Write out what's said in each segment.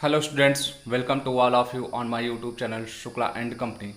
Hello students, welcome to all of you on my YouTube channel Shukla and company.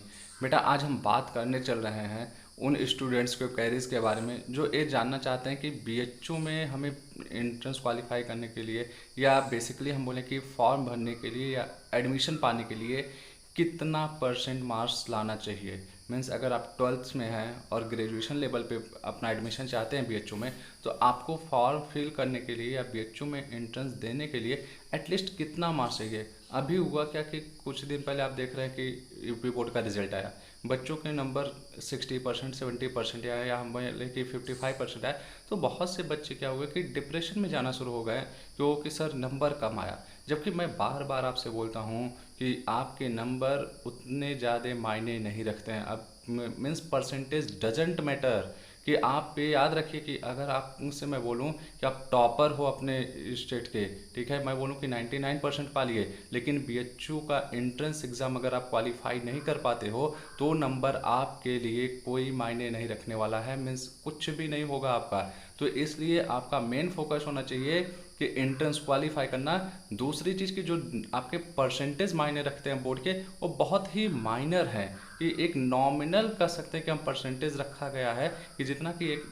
बेटा, आज हम बात करने चल रहे हैं उन स्टूडेंट्स के क्वेरीज के बारे में जो ये जानना चाहते हैं कि बीएचयू में हमें एंट्रेंस क्वालिफाई करने के लिए या बेसिकली हम बोलें कि फॉर्म भरने के लिए या एडमिशन पाने के लिए कितना परसेंट मार्क्स लाना चाहिए। मीन्स अगर आप ट्वेल्थ में हैं और ग्रेजुएशन लेवल पे अपना एडमिशन चाहते हैं बीएचयू में, तो आपको फॉर्म फिल करने के लिए या बीएचयू में एंट्रेंस देने के लिए एटलीस्ट कितना मार्क्स चाहिए। अभी हुआ क्या कि कुछ दिन पहले आप देख रहे हैं कि यूपी बोर्ड का रिजल्ट आया, बच्चों के नंबर 60%, 70% आया या हम बोले कि 55% आया। तो बहुत से बच्चे क्या हुए कि डिप्रेशन में जाना शुरू हो गए क्योंकि सर नंबर कम आया। जबकि मैं बार बार आपसे बोलता हूँ कि आपके नंबर उतने ज़्यादा मायने नहीं रखते हैं। अब मीन्स परसेंटेज डजेंट मैटर। कि आप ये याद रखिए कि अगर आप मुझसे मैं बोलूं कि आप टॉपर हो अपने स्टेट के, ठीक है, मैं बोलूं कि 99% पा लिए, लेकिन बीएचयू का एंट्रेंस एग्ज़ाम अगर आप क्वालिफाई नहीं कर पाते हो तो नंबर आपके लिए कोई मायने नहीं रखने वाला है। मीन्स कुछ भी नहीं होगा आपका। तो इसलिए आपका मेन फोकस होना चाहिए कि एंट्रेंस क्वालिफाई करना। दूसरी चीज़ की जो आपके परसेंटेज मायने रखते हैं बोर्ड के, वो बहुत ही माइनर है। कि एक नॉमिनल कह सकते हैं कि हम परसेंटेज रखा गया है कि जितना कि एक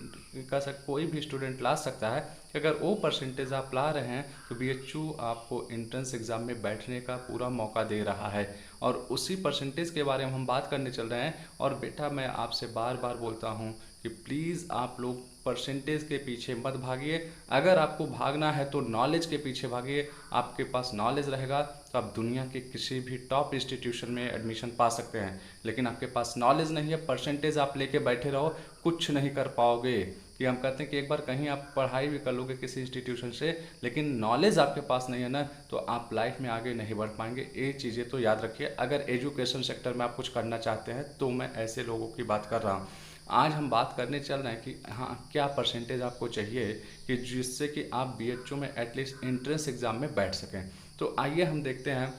कह सकते कोई भी स्टूडेंट ला सकता है कि अगर वो परसेंटेज आप ला रहे हैं तो बीएचयू आपको एंट्रेंस एग्ज़ाम में बैठने का पूरा मौका दे रहा है। और उसी परसेंटेज के बारे में हम बात करने चल रहे हैं। और बेटा, मैं आपसे बार बार बोलता हूँ कि प्लीज़ आप लोग परसेंटेज के पीछे मत भागिए। अगर आपको भागना है तो नॉलेज के पीछे भागिए। आपके पास नॉलेज रहेगा तो आप दुनिया के किसी भी टॉप इंस्टीट्यूशन में एडमिशन पा सकते हैं। लेकिन आपके पास नॉलेज नहीं है, परसेंटेज आप लेके बैठे रहो, कुछ नहीं कर पाओगे। कि हम कहते हैं कि एक बार कहीं आप पढ़ाई भी कर लोगे किसी इंस्टीट्यूशन से, लेकिन नॉलेज आपके पास नहीं है ना, तो आप लाइफ में आगे नहीं बढ़ पाएंगे। ये चीज़ें तो याद रखिए। अगर एजुकेशन सेक्टर में आप कुछ करना चाहते हैं तो मैं ऐसे लोगों की बात कर रहा हूँ। आज हम बात करने चल रहे हैं कि हाँ, क्या परसेंटेज आपको चाहिए कि जिससे कि आप बीएचयू में एटलीस्ट एंट्रेंस एग्ज़ाम में बैठ सकें। तो आइए हम देखते हैं।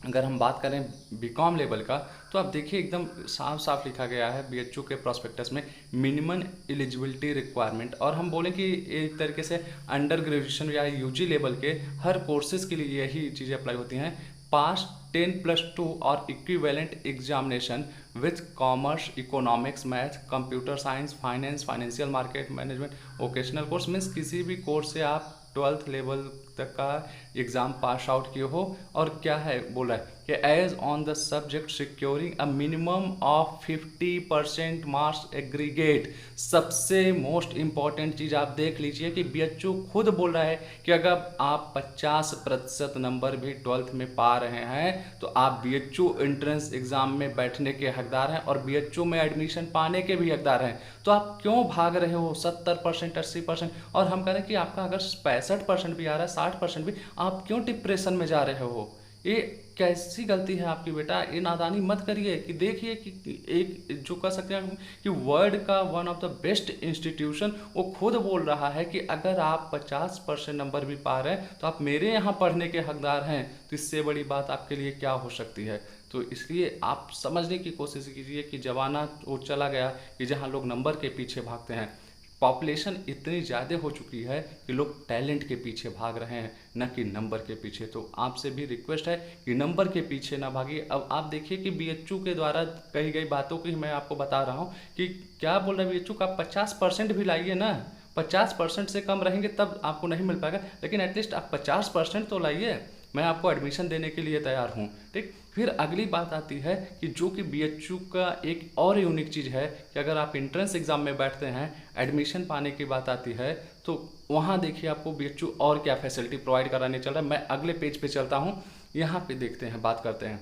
अगर हम बात करें बीकॉम लेवल का, तो आप देखिए एकदम साफ साफ लिखा गया है बीएचयू के प्रॉस्पेक्टस में, मिनिमम एलिजिबिलिटी रिक्वायरमेंट। और हम बोलें कि एक तरीके से अंडर ग्रेजुएशन या यूजी लेवल के हर कोर्सेज के लिए यही चीज़ें अप्लाई होती हैं। पास 10+2 और equivalent examination with commas, economics, math, computer science, finance, financial market management, vocational course. Means किसी भी कोर्स से आप ट्वेल्थ लेवल तक का एग्ज़ाम पास आउट किए हो। और क्या है बोला है कि as on the subject securing a minimum of 50% marks aggregate. सबसे मोस्ट इंपॉर्टेंट चीज़ आप देख लीजिए कि बीएचयू खुद बोल रहा है कि अगर आप 50% नंबर भी ट्वेल्थ में पा रहे हैं तो आप बीएचयू एंट्रेंस एग्ज़ाम में बैठने के हकदार हैं और बीएचयू में एडमिशन पाने के भी हकदार हैं। तो आप क्यों भाग रहे हो 70%, 80%? और हम कह रहे हैं कि आपका अगर 65% भी आ रहा है, 60% भी, आप क्यों डिप्रेशन में जा रहे हो? ये कैसी गलती है आपकी बेटा? ये नादानी मत करिए। कि देखिए कि एक जो कह सकते हैं कि वर्ल्ड का one of the best institution वो खुद बोल रहा है कि अगर आप 50% नंबर भी पा रहे हैं तो आप मेरे यहाँ पढ़ने के हकदार हैं। तो इससे बड़ी बात आपके लिए क्या हो सकती है? तो इसलिए आप समझने की कोशिश कीजिए कि ज़माना वो चला गया कि जहाँ लोग नंबर के पीछे भागते हैं। पॉपुलेशन इतनी ज़्यादा हो चुकी है कि लोग टैलेंट के पीछे भाग रहे हैं, न कि नंबर के पीछे। तो आपसे भी रिक्वेस्ट है कि नंबर के पीछे ना भागिए। अब आप देखिए कि बीएचयू के द्वारा कही गई बातों की मैं आपको बता रहा हूँ कि क्या बोल रहा है बीएचयू का। 50% भी लाइए ना। 50% से कम रहेंगे तब आपको नहीं मिल पाएगा, लेकिन एटलीस्ट आप 50% तो लाइए। मैं आपको एडमिशन देने के लिए तैयार हूँ, ठीक। फिर अगली बात आती है कि जो कि बीएचयू का एक और यूनिक चीज़ है कि अगर आप एंट्रेंस एग्ज़ाम में बैठते हैं, एडमिशन पाने की बात आती है, तो वहाँ देखिए आपको बीएचयू और क्या फैसिलिटी प्रोवाइड कराने चल रहा है। मैं अगले पेज पे चलता हूँ, यहाँ पे देखते हैं, बात करते हैं।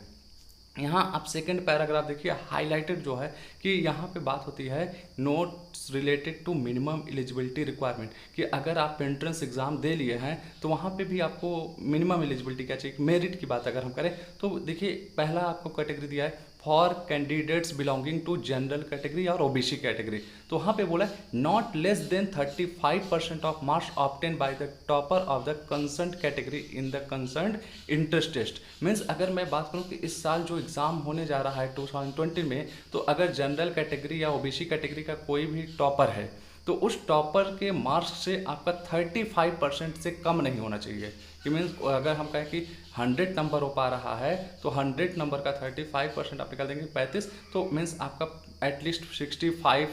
यहाँ आप सेकंड पैराग्राफ देखिए, हाईलाइटेड जो है कि यहाँ पे बात होती है notes related to minimum eligibility requirement. कि अगर आप एंट्रेंस एग्ज़ाम दे लिए हैं तो वहाँ पे भी आपको मिनिमम एलिजिबिलिटी क्या चाहिए। मेरिट की बात अगर हम करें तो देखिए, पहला आपको कैटेगरी दिया है for candidates belonging to general category और ओबीसी कैटेगरी। तो वहाँ पे बोला है not less than 35% of marks obtain by the topper of the concern category in the concern entrance test. Means अगर मैं बात करूँ कि इस साल जो एग्ज़ाम होने जा रहा है 2020 में, तो अगर जनरल कैटेगरी या ओबीसी कैटेगरी का कोई भी टॉपर है तो उस टॉपर के मार्क्स से आपका 35% से कम नहीं होना चाहिए। कि मीन्स अगर हम कहें कि 100 नंबर हो पा रहा है तो 100 नंबर का 35% आप निकाल देंगे 35, तो मीन्स आपका एटलीस्ट 65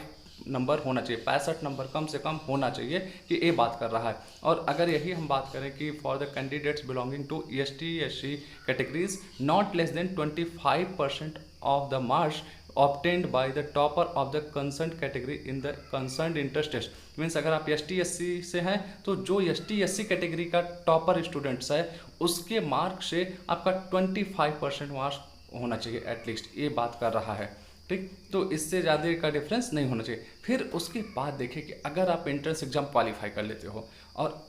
नंबर होना चाहिए, 65 नंबर कम से कम होना चाहिए कि ये बात कर रहा है। और अगर यही हम बात करें कि for the candidates belonging to EST/SC categories not less than 25% of the marks obtained by the topper of the concerned category in the concerned intertest means अगर आप ST/SC से हैं तो जो ST/SC कैटेगरी का टॉपर स्टूडेंट्स है उसके mark से आपका 25% मार्क्स होना चाहिए एटलीस्ट, ये बात कर रहा है। ठीक, तो इससे ज़्यादा का डिफरेंस नहीं होना चाहिए। फिर उसके बाद देखिए कि अगर आप एंट्रेंस एग्जाम क्वालिफाई कर लेते हो और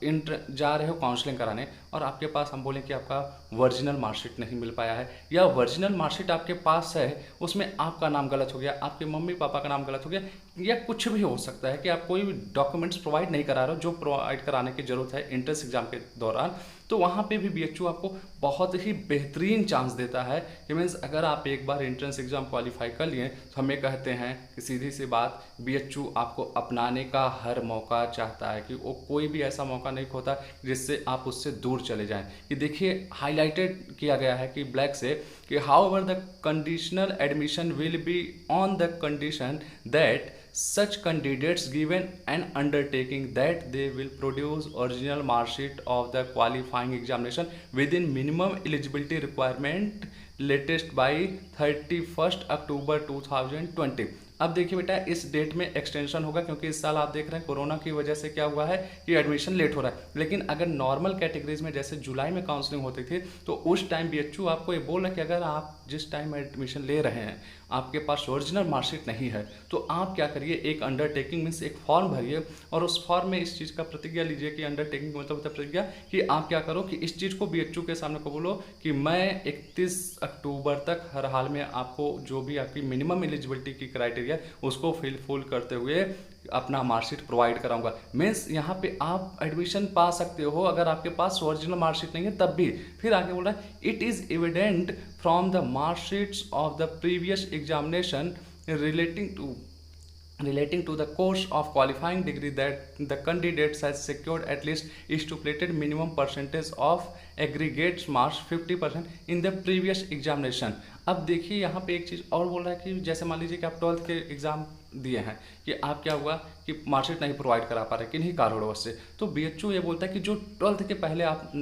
जा रहे हो काउंसलिंग कराने और आपके पास हम बोलें कि आपका वर्जिनल मार्कशीट नहीं मिल पाया है या वर्जिनल मार्कशीट आपके पास है उसमें आपका नाम गलत हो गया, आपके मम्मी पापा का नाम गलत हो गया, या कुछ भी हो सकता है कि आप कोई भी डॉक्यूमेंट्स प्रोवाइड नहीं करा रहे हो जो प्रोवाइड कराने की ज़रूरत है एंट्रेंस एग्जाम के दौरान, तो वहाँ पे भी BHU आपको बहुत ही बेहतरीन चांस देता है कि मीन्स अगर आप एक बार एंट्रेंस एग्जाम क्वालिफाई कर लिए तो हमें कहते हैं कि सीधी सी बात BHU आपको अपनाने का हर मौका चाहता है, कि वो कोई भी ऐसा मौका नहीं खोता जिससे आप उससे दूर चले जाएं। कि देखिए हाईलाइटेड किया गया है कि ब्लैक से कि how ever the conditional admission will be on the condition that such candidates given an undertaking that they will produce original mark sheet of the qualifying examination within minimum eligibility requirement latest by 31st October 2020। अब देखिए बेटा इस date में extension होगा क्योंकि इस साल आप देख रहे हैं कोरोना की वजह से क्या हुआ है कि एडमिशन लेट हो रहा है, लेकिन अगर नॉर्मल कैटेगरीज में जैसे जुलाई में काउंसलिंग होती थी तो उस टाइम BHU आपको ये बोल रहा है कि अगर आप जिस टाइम एडमिशन ले रहे हैं आपके पास ओरिजिनल मार्कशीट नहीं है तो आप क्या करिए, एक अंडरटेकिंग मीन्स एक फॉर्म भरिए और उस फॉर्म में इस चीज़ का प्रतिज्ञा लीजिए कि अंडरटेकिंग मतलब होता है प्रतिज्ञा कि आप क्या करो कि इस चीज़ को BHU के सामने को बोलो कि मैं 31 अक्टूबर तक हर हाल में आपको जो भी आपकी मिनिमम एलिजिबिलिटी की क्राइटेरिया उसको फुल करते हुए अपना मार्कशीट प्रोवाइड कराऊंगा। मीन्स यहाँ पे आप एडमिशन पा सकते हो अगर आपके पास ओरिजिनल मार्कशीट नहीं है तब भी। फिर आगे बोल रहा है it is evident from the marksheets of the previous examination relating to the course of qualifying degree that the candidates has secured at least stipulated minimum percentage of aggregate marks 50% in the previous examination। अब देखिए यहाँ पे एक चीज़ और बोल रहा है कि जैसे मान लीजिए कि आप 12th के एग्ज़ाम दिए हैं कि आप क्या हुआ कि मार्कशीट नहीं प्रोवाइड करा पा रहे किन्हीं कारणों से, तो BHU ये बोलता है कि जो 12th के पहले आप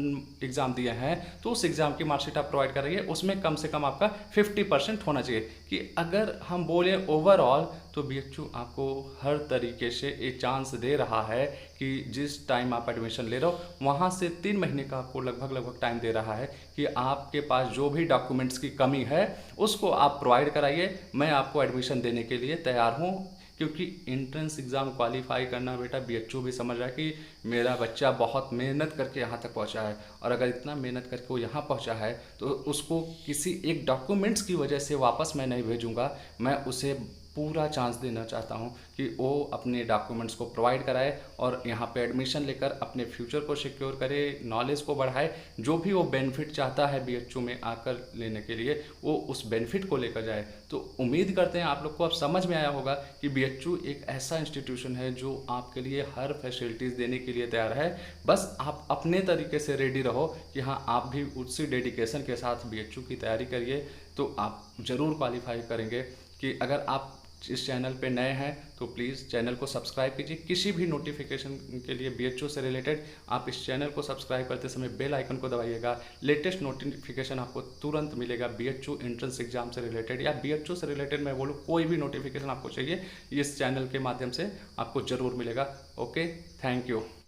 एग्ज़ाम दिए हैं तो उस एग्ज़ाम की मार्कशीट आप प्रोवाइड कराइए, उसमें कम से कम आपका 50% होना चाहिए। कि अगर हम बोले ओवरऑल तो BHU आपको हर तरीके से एक चांस दे रहा है कि जिस टाइम आप एडमिशन ले रहे हो वहाँ से 3 महीने का आपको लगभग टाइम दे रहा है कि आपके पास जो भी डॉक्यूमेंट्स की कमी है उसको आप प्रोवाइड कराइए, मैं आपको एडमिशन देने के लिए तैयार हूँ। क्योंकि एंट्रेंस एग्ज़ाम क्वालिफाई करना बेटा BHU भी समझ रहा है कि मेरा बच्चा बहुत मेहनत करके यहाँ तक पहुँचा है और अगर इतना मेहनत करके वो यहाँ पहुँचा है तो उसको किसी एक डॉक्यूमेंट्स की वजह से वापस मैं नहीं भेजूँगा, मैं उसे पूरा चांस देना चाहता हूँ कि वो अपने डॉक्यूमेंट्स को प्रोवाइड कराए और यहाँ पे एडमिशन लेकर अपने फ्यूचर को सिक्योर करे, नॉलेज को बढ़ाए, जो भी वो बेनिफिट चाहता है BHU में आकर लेने के लिए वो उस बेनिफिट को लेकर जाए। तो उम्मीद करते हैं आप लोग को अब समझ में आया होगा कि BHU एक ऐसा इंस्टीट्यूशन है जो आपके लिए हर फैसिलिटीज़ देने के लिए तैयार है, बस आप अपने तरीके से रेडी रहो कि हाँ आप भी उसी डेडिकेशन के साथ BHU की तैयारी करिए तो आप ज़रूर क्वालिफाई करेंगे। कि अगर आप इस चैनल पे नए हैं तो प्लीज़ चैनल को सब्सक्राइब कीजिए, किसी भी नोटिफिकेशन के लिए BHU से रिलेटेड आप इस चैनल को सब्सक्राइब करते समय बेल आइकन को दबाइएगा, लेटेस्ट नोटिफिकेशन आपको तुरंत मिलेगा BHU एंट्रेंस एग्जाम से रिलेटेड या BHU से रिलेटेड मैं बोलूँ कोई भी नोटिफिकेशन आपको चाहिए इस चैनल के माध्यम से आपको ज़रूर मिलेगा। Okay, thank you.